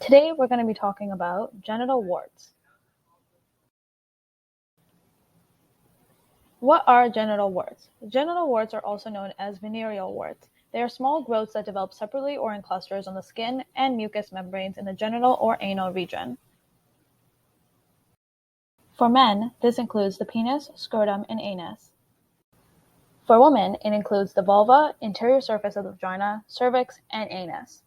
Today we're going to be talking about genital warts. What are genital warts? Genital warts are also known as venereal warts. They are small growths that develop separately or in clusters on the skin and mucous membranes in the genital or anal region. For men, this includes the penis, scrotum, and anus. For women, it includes the vulva, interior surface of the vagina, cervix, and anus.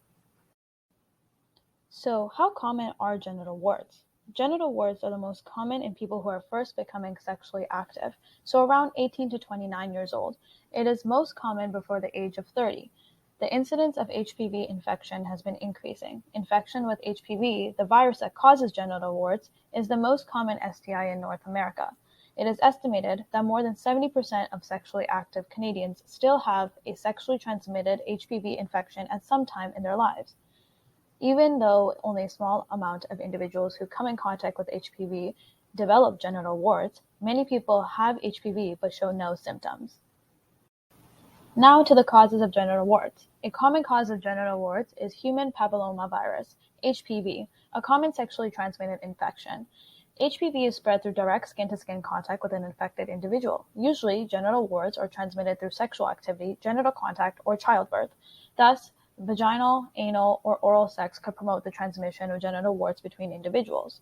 So, how common are genital warts? Genital warts are the most common in people who are first becoming sexually active, so around 18 to 29 years old. It is most common before the age of 30. The incidence of HPV infection has been increasing. Infection with HPV, the virus that causes genital warts, is the most common STI in North America. It is estimated that more than 70% of sexually active Canadians still have a sexually transmitted HPV infection at some time in their lives. Even though only a small amount of individuals who come in contact with HPV develop genital warts, many people have HPV but show no symptoms. Now to the causes of genital warts. A common cause of genital warts is human papillomavirus, HPV, a common sexually transmitted infection. HPV is spread through direct skin-to-skin contact with an infected individual. Usually, genital warts are transmitted through sexual activity, genital contact, or childbirth. Thus, vaginal, anal, or oral sex could promote the transmission of genital warts between individuals.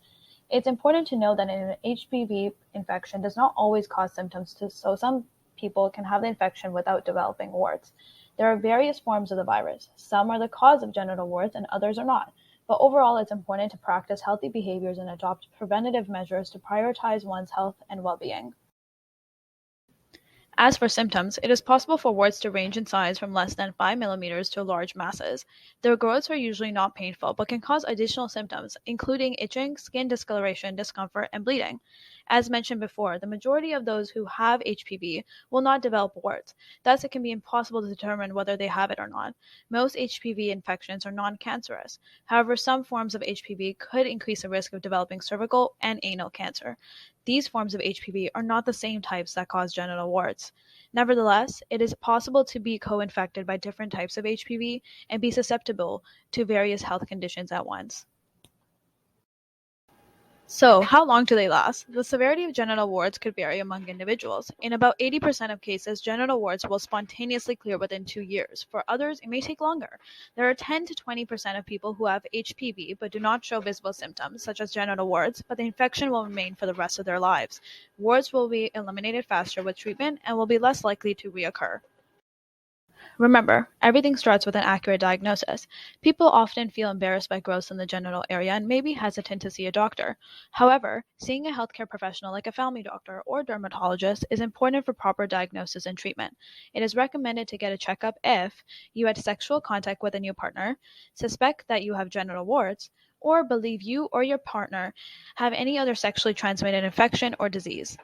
It's important to know that an HPV infection does not always cause symptoms, so some people can have the infection without developing warts. There are various forms of the virus. Some are the cause of genital warts and others are not. But overall, it's important to practice healthy behaviors and adopt preventative measures to prioritize one's health and well-being. As for symptoms, it is possible for warts to range in size from less than 5 millimeters to large masses. Their growths are usually not painful, but can cause additional symptoms, including itching, skin discoloration, discomfort, and bleeding. As mentioned before, the majority of those who have HPV will not develop warts. Thus, it can be impossible to determine whether they have it or not. Most HPV infections are non-cancerous. However, some forms of HPV could increase the risk of developing cervical and anal cancer. These forms of HPV are not the same types that cause genital warts. Nevertheless, it is possible to be co-infected by different types of HPV and be susceptible to various health conditions at once. So, how long do they last? The severity of genital warts could vary among individuals. In about 80% of cases, genital warts will spontaneously clear within 2 years. For others, it may take longer. There are 10 to 20% of people who have HPV but do not show visible symptoms, such as genital warts, but the infection will remain for the rest of their lives. Warts will be eliminated faster with treatment and will be less likely to reoccur. Remember, everything starts with an accurate diagnosis. People often feel embarrassed by growths in the genital area and may be hesitant to see a doctor. However, seeing a healthcare professional like a family doctor or dermatologist is important for proper diagnosis and treatment. It is recommended to get a checkup if you had sexual contact with a new partner, suspect that you have genital warts, or believe you or your partner have any other sexually transmitted infection or disease.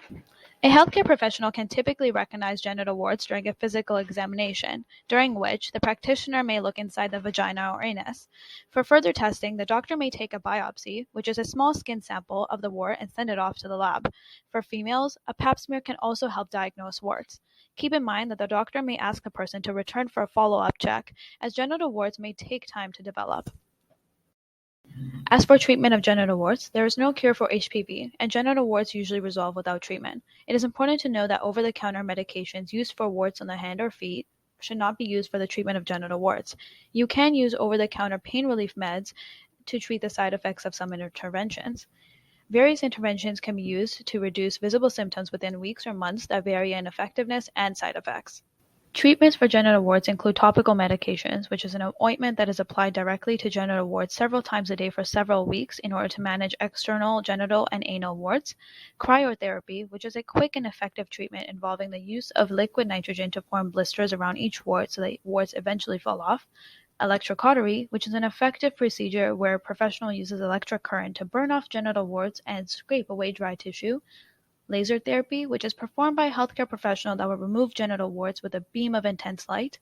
A healthcare professional can typically recognize genital warts during a physical examination, during which the practitioner may look inside the vagina or anus. For further testing, the doctor may take a biopsy, which is a small skin sample of the wart, and send it off to the lab. For females, a pap smear can also help diagnose warts. Keep in mind that the doctor may ask the person to return for a follow-up check, as genital warts may take time to develop. As for treatment of genital warts, there is no cure for HPV, and genital warts usually resolve without treatment. It is important to know that over-the-counter medications used for warts on the hand or feet should not be used for the treatment of genital warts. You can use over-the-counter pain relief meds to treat the side effects of some interventions. Various interventions can be used to reduce visible symptoms within weeks or months that vary in effectiveness and side effects. Treatments for genital warts include topical medications, which is an ointment that is applied directly to genital warts several times a day for several weeks in order to manage external genital and anal warts; cryotherapy, which is a quick and effective treatment involving the use of liquid nitrogen to form blisters around each wart so that warts eventually fall off; electrocautery, which is an effective procedure where a professional uses electric current to burn off genital warts and scrape away dry tissue; laser therapy, which is performed by a healthcare professional that will remove genital warts with a beam of intense light.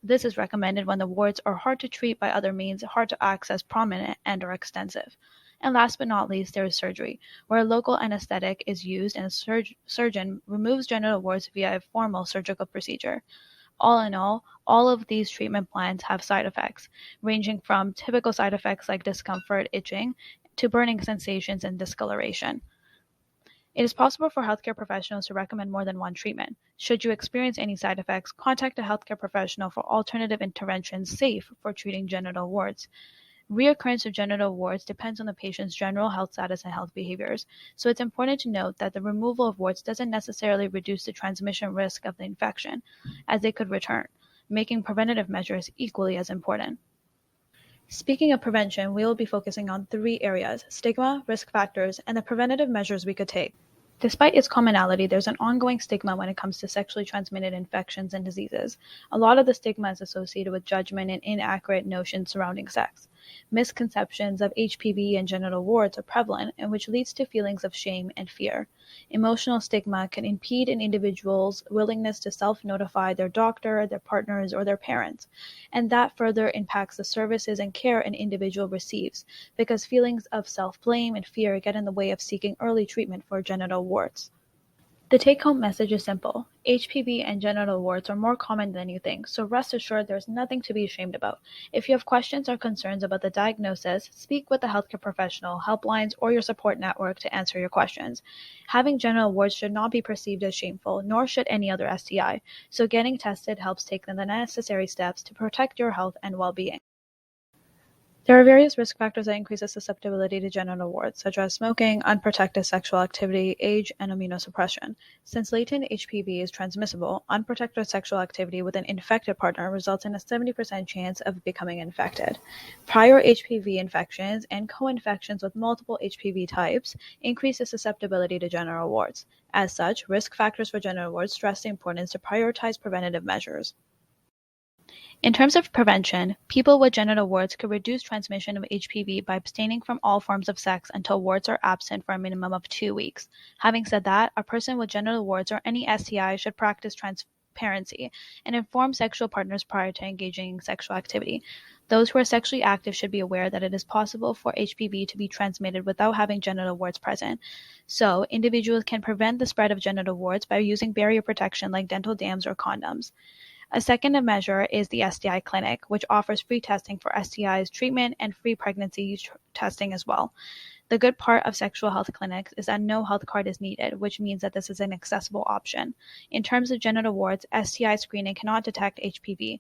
This is recommended when the warts are hard to treat by other means, hard to access, prominent, and/or extensive. And last but not least, there is surgery, where a local anesthetic is used and a surgeon removes genital warts via a formal surgical procedure. All in all of these treatment plans have side effects, ranging from typical side effects like discomfort, itching, to burning sensations and discoloration. It is possible for healthcare professionals to recommend more than one treatment. Should you experience any side effects, contact a healthcare professional for alternative interventions safe for treating genital warts. Reoccurrence of genital warts depends on the patient's general health status and health behaviors, so it's important to note that the removal of warts doesn't necessarily reduce the transmission risk of the infection, as they could return, making preventative measures equally as important. Speaking of prevention, we will be focusing on 3 areas: stigma, risk factors, and the preventative measures we could take. Despite its commonality, there's an ongoing stigma when it comes to sexually transmitted infections and diseases. A lot of the stigma is associated with judgment and inaccurate notions surrounding sex. Misconceptions of HPV and genital warts are prevalent, and which leads to feelings of shame and fear. Emotional stigma can impede an individual's willingness to self-notify their doctor, their partners, or their parents, and that further impacts the services and care an individual receives, because feelings of self-blame and fear get in the way of seeking early treatment for genital warts. The take-home message is simple: HPV and genital warts are more common than you think, so rest assured there's nothing to be ashamed about. If you have questions or concerns about the diagnosis, speak with a healthcare professional, helplines, or your support network to answer your questions. Having genital warts should not be perceived as shameful, nor should any other STI, so getting tested helps take the necessary steps to protect your health and well-being. There are various risk factors that increase the susceptibility to genital warts, such as smoking, unprotected sexual activity, age, and immunosuppression. Since latent HPV is transmissible, unprotected sexual activity with an infected partner results in a 70% chance of becoming infected. Prior HPV infections and co-infections with multiple HPV types increase the susceptibility to genital warts. As such, risk factors for genital warts stress the importance to prioritize preventative measures. In terms of prevention, people with genital warts could reduce transmission of HPV by abstaining from all forms of sex until warts are absent for a minimum of 2 weeks. Having said that, a person with genital warts or any STI should practice transparency and inform sexual partners prior to engaging in sexual activity. Those who are sexually active should be aware that it is possible for HPV to be transmitted without having genital warts present. So, individuals can prevent the spread of genital warts by using barrier protection like dental dams or condoms. A second measure is the STI clinic, which offers free testing for STIs treatment and free pregnancy testing as well. The good part of sexual health clinics is that no health card is needed, which means that this is an accessible option. In terms of genital warts, STI screening cannot detect HPV.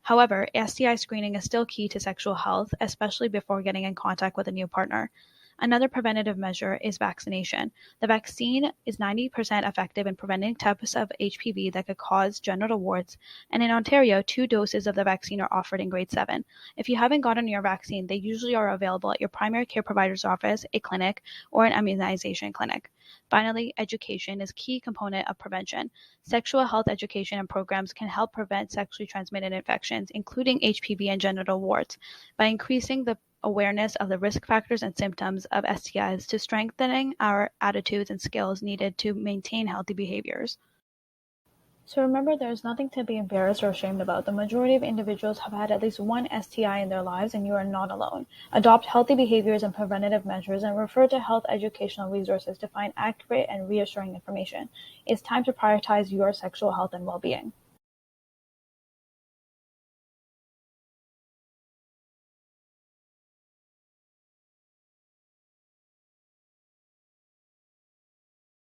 However, STI screening is still key to sexual health, especially before getting in contact with a new partner. Another preventative measure is vaccination. The vaccine is 90% effective in preventing types of HPV that could cause genital warts, and in Ontario, 2 doses of the vaccine are offered in grade 7. If you haven't gotten your vaccine, they usually are available at your primary care provider's office, a clinic, or an immunization clinic. Finally, education is a key component of prevention. Sexual health education and programs can help prevent sexually transmitted infections, including HPV and genital warts, by increasing the awareness of the risk factors and symptoms of STIs to strengthening our attitudes and skills needed to maintain healthy behaviors. So remember, there is nothing to be embarrassed or ashamed about. The majority of individuals have had at least one STI in their lives, and you are not alone. Adopt healthy behaviors and preventative measures, and refer to health educational resources to find accurate and reassuring information. It's time to prioritize your sexual health and well-being.